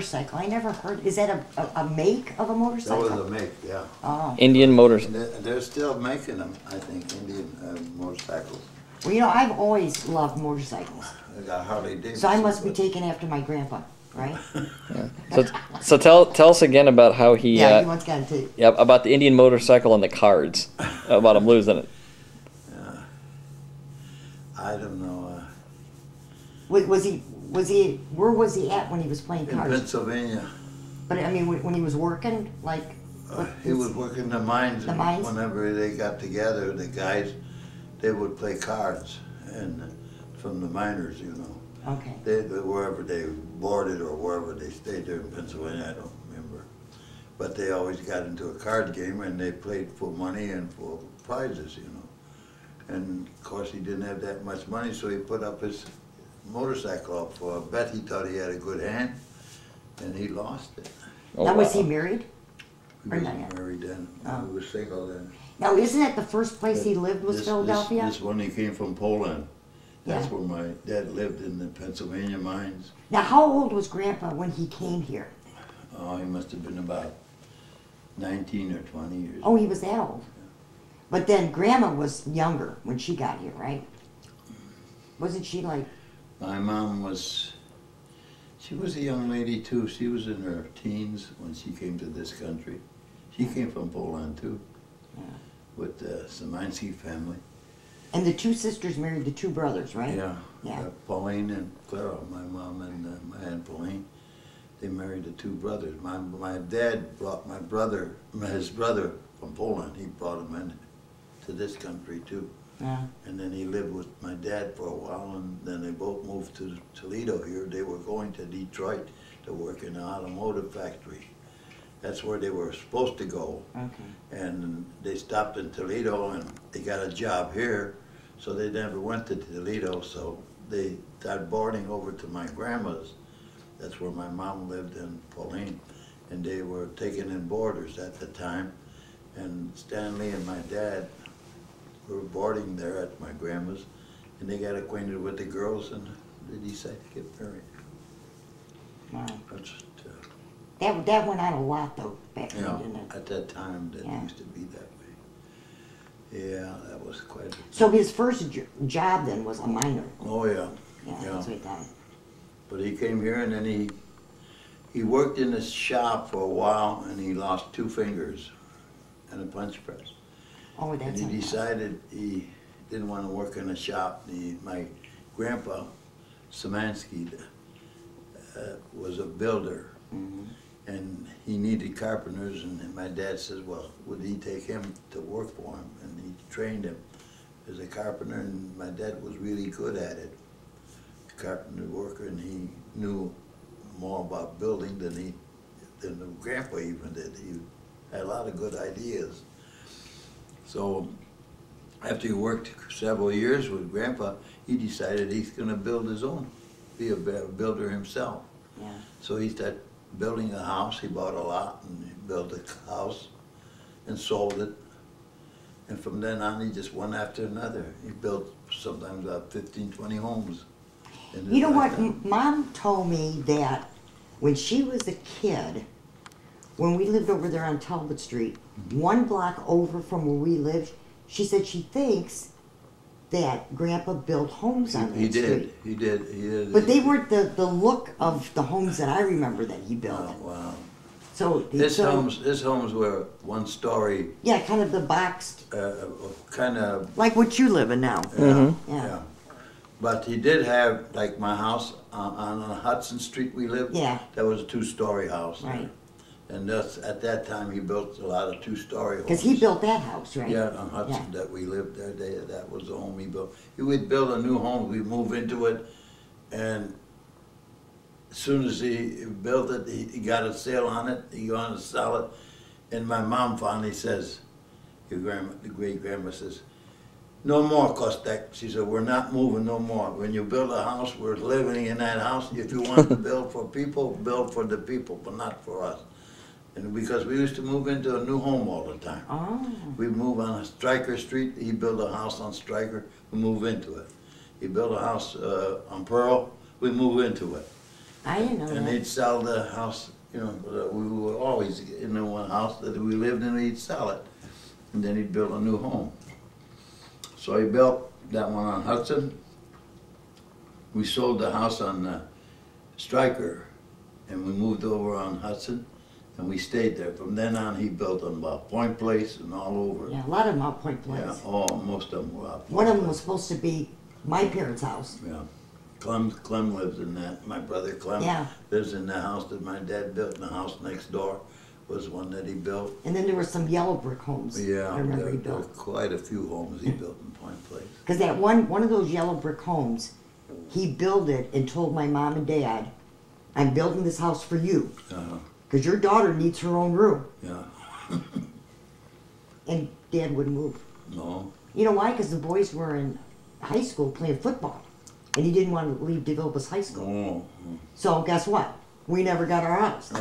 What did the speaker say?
motorcycle. I never heard. Is that a make of a motorcycle? That was a make, yeah. Oh. Indian Motors. And they're still making them, I think, Indian motorcycles. Well, you know, I've always loved motorcycles. They got Harley Davidson. So I must be taken after my grandpa, right? So tell us again about how he. Yeah, he once got into. Yeah, about the Indian motorcycle and the cards. About him losing it. I don't know. Was he? Where was he at when he was playing In cards? Pennsylvania. But I mean, when he was working, like. He was working the mines. The mines? Whenever they got together, the guys, they would play cards, and from the miners, you know. Okay. Wherever they boarded or wherever they stayed there in Pennsylvania, I don't remember. But they always got into a card game, and they played for money and for prizes, you know. And of course, he didn't have that much money, so he put up his motorcycle up for a bet. He thought he had a good hand, and he lost it. Oh, Now, was wow. he married? He Or not wasn't yet? married then. Oh. He was single then. Now, isn't that the first place he lived was Philadelphia? This one, he came from Poland. That's Yeah. where my dad lived, in the Pennsylvania mines. Now, how old was Grandpa when he came here? Oh, he must have been about 19 or 20 years. Oh, he was that old. But then Grandma was younger when she got here, right? Wasn't she like? My mom she was a young lady too. She was in her teens when she came to this country. She came from Poland too, Yeah. with the Szymanski family. And the two sisters married the two brothers, right? Yeah. Yeah. Pauline and Clara, my mom and my aunt Pauline, they married the two brothers. My dad brought his brother from Poland. He brought him in to this country too. Yeah. And then he lived with my dad for a while, and then they both moved to Toledo here. They were going to Detroit to work in an automotive factory. That's where they were supposed to go. Okay. And they stopped in Toledo, and they got a job here, so they never went to Toledo, so they started boarding over to my grandma's. That's where my mom lived in Pauline, and they were taking in boarders at the time. And Stanley and my dad were boarding there at my grandma's, and they got acquainted with the girls, and they decided to get married. Wow. That's, That went on a lot though back you then, know, didn't it? at that time, that Yeah. used to be that way. Yeah, that was quite. So his first job then was a miner. Oh yeah. Yeah, Yeah. that's what he thought. But he came here, and then he worked in this shop for a while, and he lost 2 fingers and a punch press. Oh, And that's he unbelievable. decided he didn't want to work in a shop. My grandpa, Szymanski, was a builder, Mhm. and he needed carpenters, and my dad says, well, would he take him to work for him? And he trained him as a carpenter, and my dad was really good at it, carpenter worker, and he knew more about building than the grandpa even did. He had a lot of good ideas. So after he worked several years with Grandpa, he decided he's going to build his own, be a builder himself. Yeah. So he started building a house. He bought a lot and he built a house and sold it. And from then on, he just one after another. He built sometimes about 15, 20 homes. in his You know what? lifetime. Mom told me that when she was a kid, when we lived over there on Talbot Street, 1 block over from where we lived, she said she thinks that Grandpa built homes on that He did. street. He did. He did. But they weren't the look of the homes that I remember that he built. Wow. Wow. So His so, homes were 1 story, Yeah, kind of the boxed, kind of. like what you live in now. Mhm. Yeah. But he did have, like my house on Hudson Street we lived. Yeah. That was a 2-story house. Right. And that's, at that time, he built a lot of 2-story homes. Because he built that house, right? Yeah, on Hudson that we lived there. That was the home he built. He would build a new home, we'd move into it, and as soon as he built it, he got a sale on it, he wanted to sell it, and my mom finally says, your grandma, the great grandma says, no more, Kostek. She said, we're not moving no more. When you build a house, we're living in that house. If you want to build for people, build for the people, but not for us. And because we used to move into a new home all the time. Oh. We move on Stryker Street. He built a house on Stryker. We move into it. He built a house on Pearl. We move into it. I didn't know And that. he'd sell the house, you know, we were always in the one house that we lived in, he'd sell it. And then he'd build a new home. So he built that one on Hudson. We sold the house on Stryker, and we moved over on Hudson, and we stayed there. From then on, he built on about Point Place and all over. Yeah, a lot of them out Point Yeah, Place. most of them were out. One of them was supposed to be my parents' house. Yeah. Clem lives in that. My brother Clem Yeah. lives in the house that my dad built, and the house next door was one that he built. And then there were some yellow brick homes. Yeah, I remember he there were built. quite a few homes he built in Point Place. Because that one of those yellow brick homes, he built it and told my mom and dad, I'm building this house for you. Uh, Because your daughter needs her own room. yeah, And dad wouldn't move. no, You know why? Because the boys were in high school playing football. And he didn't want to leave DeVilbiss High School. no. So guess what? We never got our house.